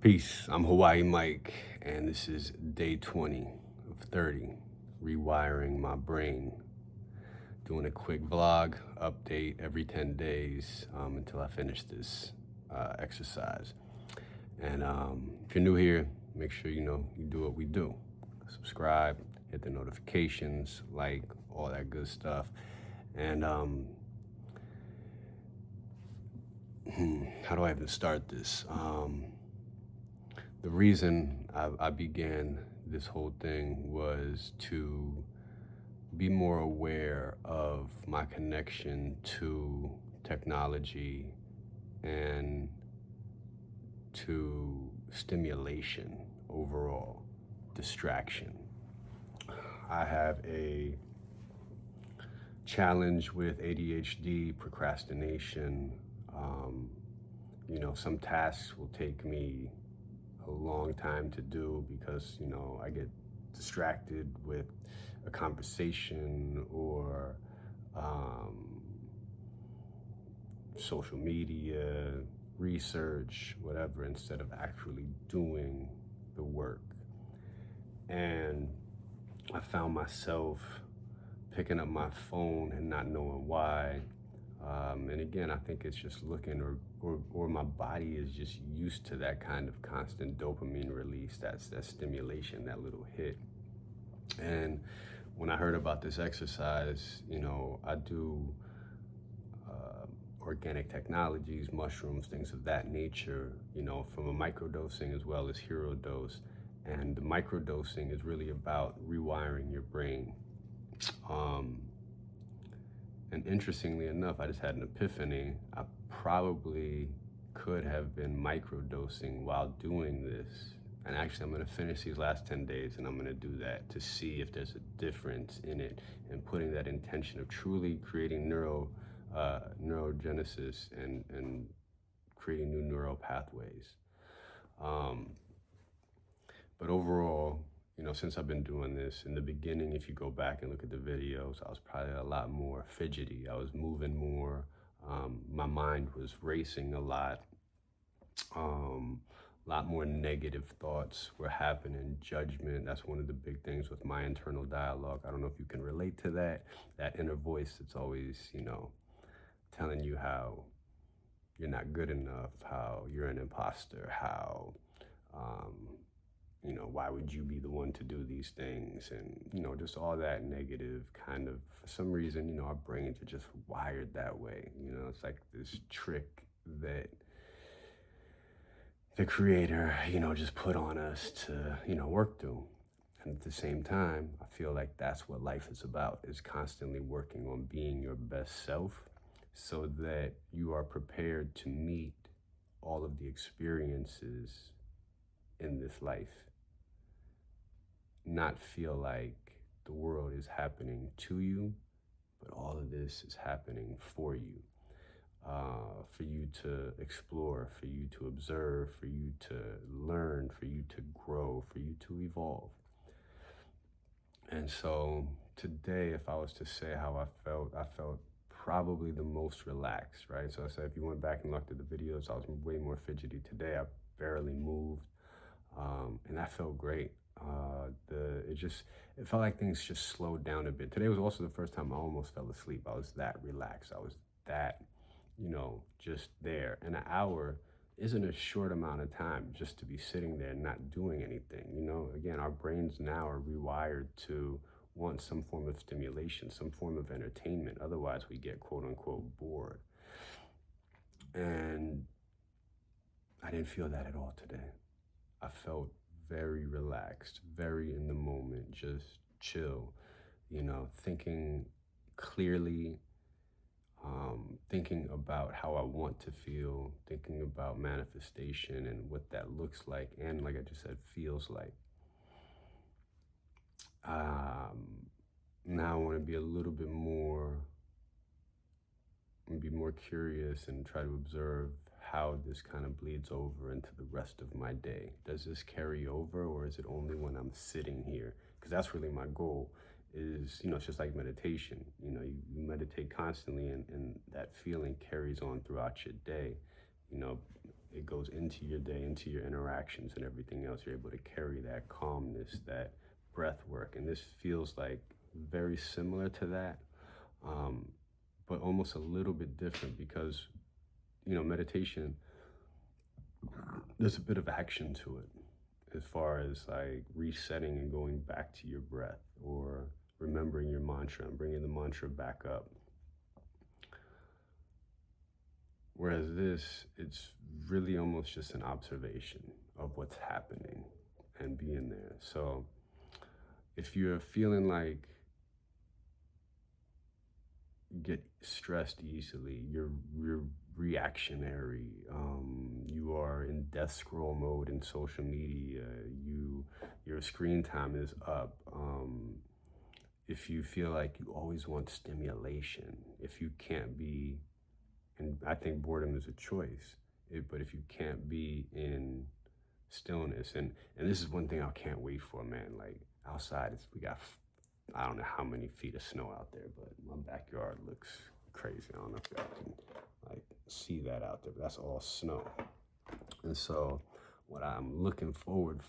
Peace. I'm Hawaii Mike, and this is day 20 of 30, rewiring my brain. Doing a quick vlog update every 10 days until I finish this exercise. And if you're new here, make sure you do what we do. Subscribe, hit the notifications, like, all that good stuff. And how do I even start this? The reason I began this whole thing was to be more aware of my connection to technology and to stimulation overall, distraction. I have a challenge with ADHD, procrastination. Some tasks will take me a long time to do because I get distracted with a conversation or social media, research, whatever, instead of actually doing the work. And I found myself picking up my phone and not knowing why. And again, I think it's just looking or my body is just used to that kind of constant dopamine release, that stimulation, that little hit. And when I heard about this exercise, I do organic technologies, mushrooms, things of that nature, from a microdosing as well as hero dose. And the microdosing is really about rewiring your brain. And interestingly enough, I just had an epiphany. I probably could have been microdosing while doing this. And actually, I'm going to finish these last 10 days and I'm going to do that to see if there's a difference in it and putting that intention of truly creating neurogenesis and creating new neural pathways. But overall, since I've been doing this, in the beginning, if you go back and look at the videos, I was probably a lot more fidgety. I was moving more. My mind was racing a lot. A lot more negative thoughts were happening, judgment. That's one of the big things with my internal dialogue. I don't know if you can relate to that inner voice that's always, telling you how you're not good enough, how you're an imposter, how, why would you be the one to do these things? And, just all that negative kind of, for some reason, our brains are just wired that way. It's like this trick that the creator, just put on us to, work through. And at the same time, I feel like that's what life is about, is constantly working on being your best self so that you are prepared to meet all of the experiences in this life. Not feel like the world is happening to you, but all of this is happening for you. For you to explore, for you to observe, for you to learn, for you to grow, for you to evolve. And so today, if I was to say how I felt probably the most relaxed, right? So I said, if you went back and looked at the videos, I was way more fidgety. Today, I barely moved, and that felt great. It felt like things just slowed down a bit. Today was also the first time I almost fell asleep. I was that relaxed. I was that, just there. And an hour isn't a short amount of time just to be sitting there and not doing anything. Again, our brains now are rewired to want some form of stimulation, some form of entertainment. Otherwise, we get quote unquote bored. And I didn't feel that at all today. I felt very relaxed, very in the moment, just chill, thinking clearly, thinking about how I want to feel, thinking about manifestation and what that looks like, and like I just said, feels like. Now I want to be a little bit more, be more curious and try to observe how this kind of bleeds over into the rest of my day. Does this carry over, or is it only when I'm sitting here? Because that's really my goal. Is, it's just like meditation. You meditate constantly, and that feeling carries on throughout your day. it goes into your day, into your interactions and everything else. You're able to carry that calmness, that breath work. And this feels like very similar to that, um, but almost a little bit different because, meditation, there's a bit of action to it as far as like resetting and going back to your breath or remembering your mantra and bringing the mantra back up. Whereas this, it's really almost just an observation of what's happening and being there. So if you're feeling like you get stressed easily, you're reactionary, you are in death scroll mode in social media, your screen time is up, if you feel like you always want stimulation, if you can't be, and I think boredom is a choice, but if you can't be in stillness, and this is one thing I can't wait for, man. Like outside, we got I don't know how many feet of snow out there, but my backyard looks crazy. I don't know if y'all can like see that out there, but that's all snow. And so what I'm looking forward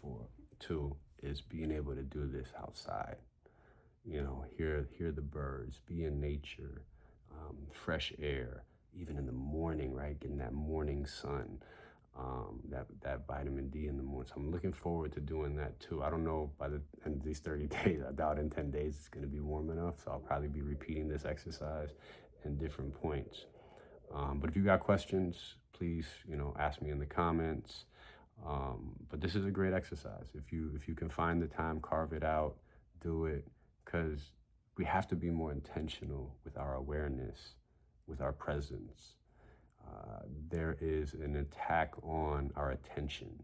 to is being able to do this outside. Hear the birds, be in nature, fresh air, even in the morning, right? Getting that morning sun, that vitamin D in the morning. So I'm looking forward to doing that too. I don't know by the end of these 30 days, I doubt in 10 days it's going to be warm enough. So I'll probably be repeating this exercise in different points. But if you got questions, please, ask me in the comments. But this is a great exercise. If you can find the time, carve it out, do it, because we have to be more intentional with our awareness, with our presence. There is an attack on our attention.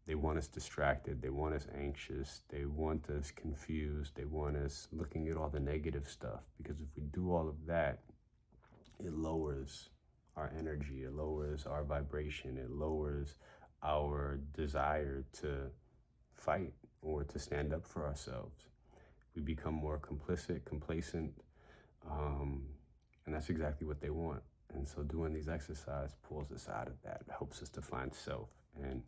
They want us distracted. They want us anxious. They want us confused. They want us looking at all the negative stuff. Because if we do all of that, it lowers our energy. It lowers our vibration. It lowers our desire to fight or to stand up for ourselves. We become more complicit, complacent, and that's exactly what they want. And so doing these exercises pulls us out of that, helps us to find self. And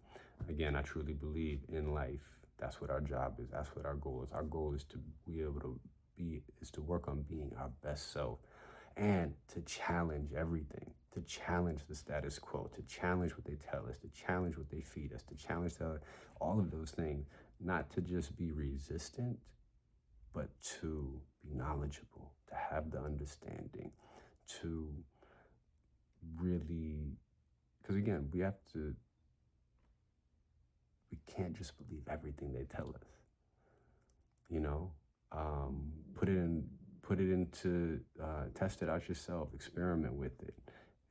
again, I truly believe in life, that's what our job is. That's what our goal is. Our goal is to be able to work on being our best self and to challenge everything, to challenge the status quo, to challenge what they tell us, to challenge what they feed us, to challenge all of those things, not to just be resistant, but to be knowledgeable, to have the understanding, to really, because again, we can't just believe everything they tell us, test it out yourself, experiment with it,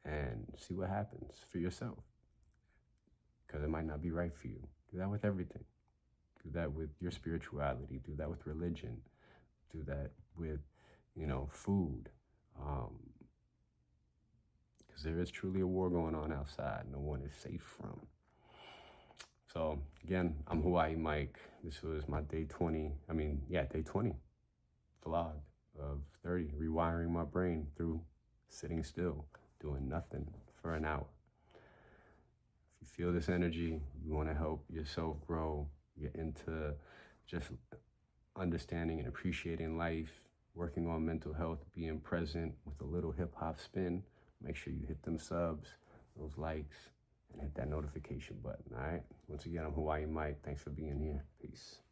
and see what happens for yourself, because it might not be right for you. Do that with everything. Do that with your spirituality. Do that with religion. Do that with, food. Because there is truly a war going on outside. No one is safe from. So again, I'm Hawaii Mike. This was my day 20 vlog of 30, rewiring my brain through sitting still, doing nothing for an hour. If you feel this energy, you want to help yourself grow, get into just understanding and appreciating life, working on mental health, being present with a little hip hop spin, make sure you hit them subs, those likes, and hit that notification button, all right? Once again, I'm Hawaii Mike. Thanks for being here. Peace.